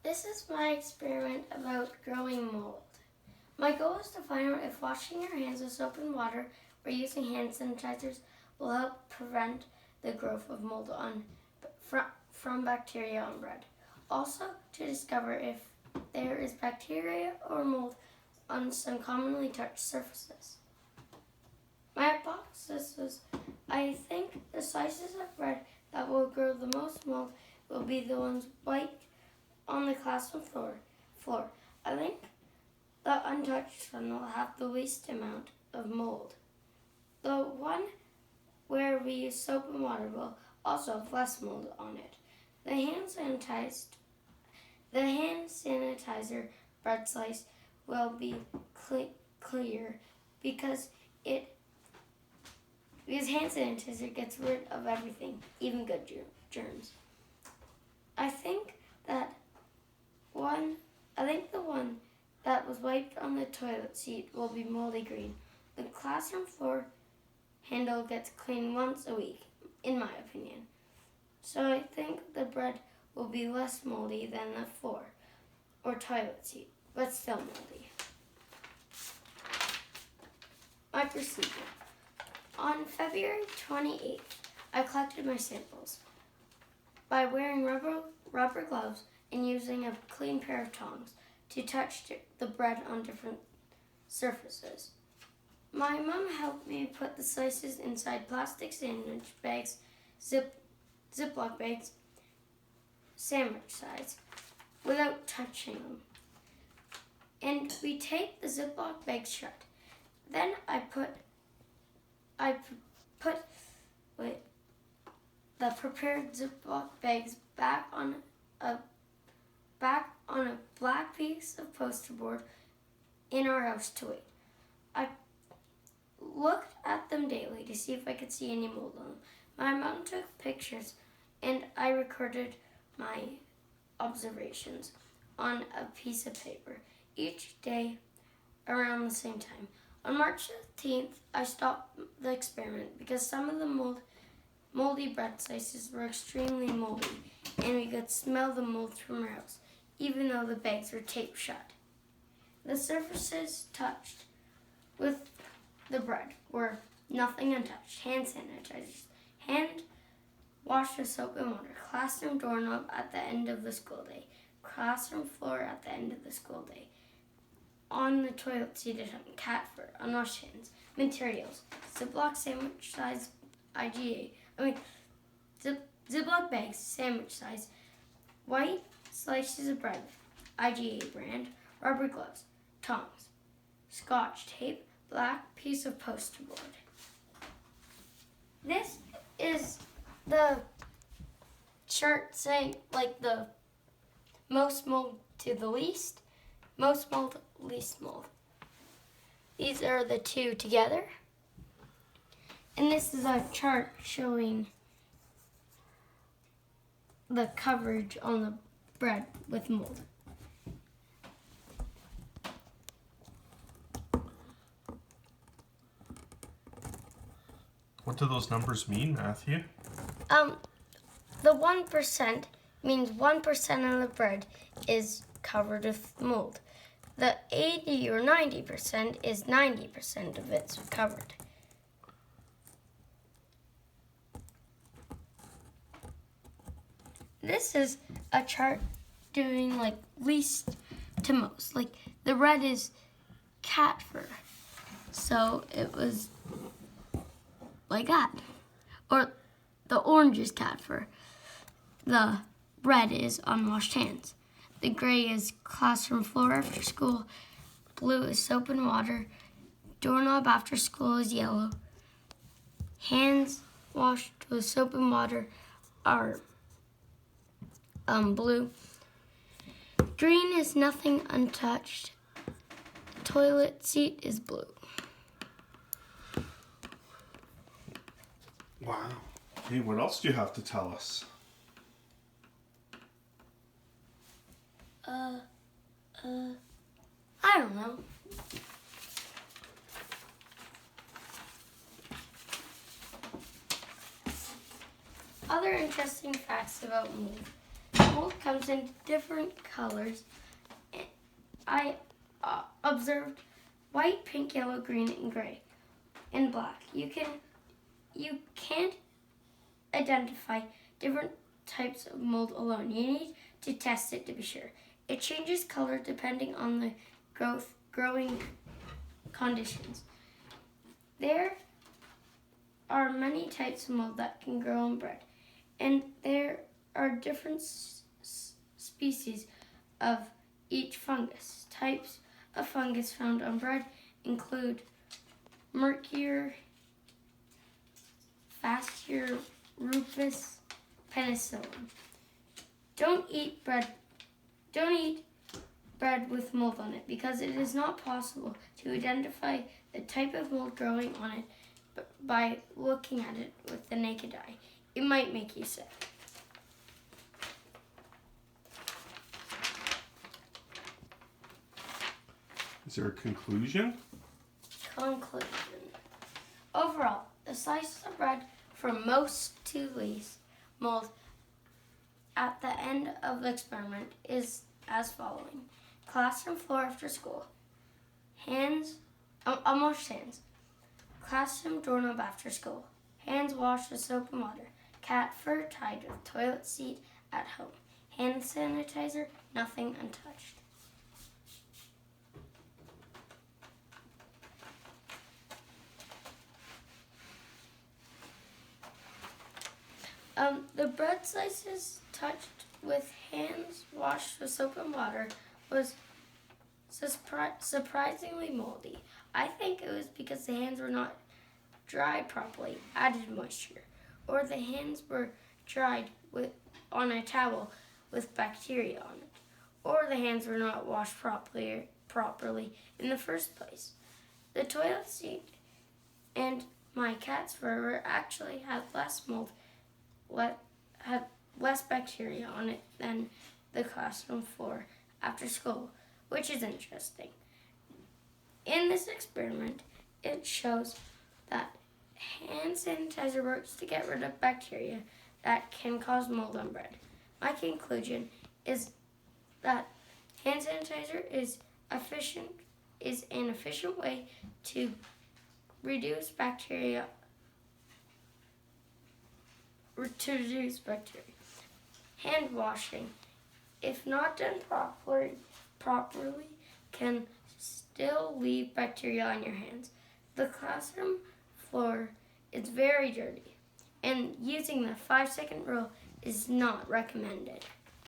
This is my experiment about growing mold. My goal is to find out if washing your hands with soap and water or using hand sanitizers will help prevent the growth of mold from bacteria on bread. Also, to discover if there is bacteria or mold on some commonly touched surfaces. My hypothesis was I think the slices of bread that will grow the most mold will be the ones wiped on the classroom floor. I think the untouched one will have the least amount of mold. The one where we use soap and water will also have less mold on it. The hand sanitizer bread slice will be clear because hand sanitizer gets rid of everything, even good germs. I think the one that was wiped on the toilet seat will be moldy green. The classroom floor handle gets cleaned once a week, in my opinion. So I think the bread will be less moldy than the floor or toilet seat, but still moldy. My procedure. On February 28th, I collected my samples by wearing rubber gloves and using a clean pair of tongs to touch the bread on different surfaces. My mom helped me put the slices inside plastic sandwich bags, Ziploc bags, sandwich size, without touching them. And we taped the Ziploc bags shut. Then I put the prepared Ziploc bags back on a black piece of poster board in our house to wait. I looked at them daily to see if I could see any mold on them. My mom took pictures and I recorded my observations on a piece of paper each day around the same time. On March 15th, I stopped the experiment because some of the moldy bread slices were extremely moldy and we could smell the mold from our house, even though the bags were taped shut. The surfaces touched with the bread were nothing untouched. Hand sanitizers, hand washed with soap and water, classroom doorknob at the end of the school day, classroom floor at the end of the school day, on the toilet seat at home, cat fur, unwashed hands, materials, Ziploc sandwich size Ziploc bags, sandwich size, white slices of bread, IGA brand, rubber gloves, tongs, scotch tape, black piece of poster board. This is the chart saying like the most mold to the least, most mold, least mold. These are the two together. And this is a chart showing the coverage on the bread with mold. What do those numbers mean, Matthew? The 1% means 1% of the bread is covered with mold. The 80 or 90% is 90% of it's covered. This is a chart doing like least to most. Like the red is cat fur, so it was like that. Or the orange is cat fur. The red is unwashed hands. The gray is classroom floor after school. Blue is soap and water. Doorknob after school is yellow. Hands washed with soap and water are blue. Green is nothing untouched. Toilet seat is blue. Wow. Hey, what else do you have to tell us? I don't know. Other interesting facts about mold. mold comes in different colors. I observed white, pink, yellow, green, and gray, and black. You can't identify different types of mold alone. You need to test it to be sure. It changes color depending on the growing conditions. There are many types of mold that can grow on bread, and there are different species of each fungus. Types of fungus found on bread include Mercure, Fascia, Rufus, Penicillin. Don't eat bread with mold on it because it is not possible to identify the type of mold growing on it by looking at it with the naked eye. It might make you sick. Is there a conclusion? Conclusion. Overall, the slices of bread from most to least mold at the end of the experiment is as following. Classroom floor after school. Unwashed hands. Classroom doorknob after school. Hands washed with soap and water. Cat fur tied with toilet seat at home. Hand sanitizer, nothing untouched. The bread slices touched with hands washed with soap and water was surprisingly moldy. I think it was because the hands were not dried properly, added moisture, or the hands were dried on a towel with bacteria on it, or the hands were not washed properly in the first place. The toilet seat and my cat's fur actually had less mold, had less bacteria on it than the classroom floor after school, which is interesting. In this experiment, it shows that hand sanitizer works to get rid of bacteria that can cause mold on bread. My conclusion is that hand sanitizer is an efficient way to reduce bacteria. Hand washing, if not done properly, can still leave bacteria on your hands. The classroom floor is very dirty, and using the 5-second rule is not recommended.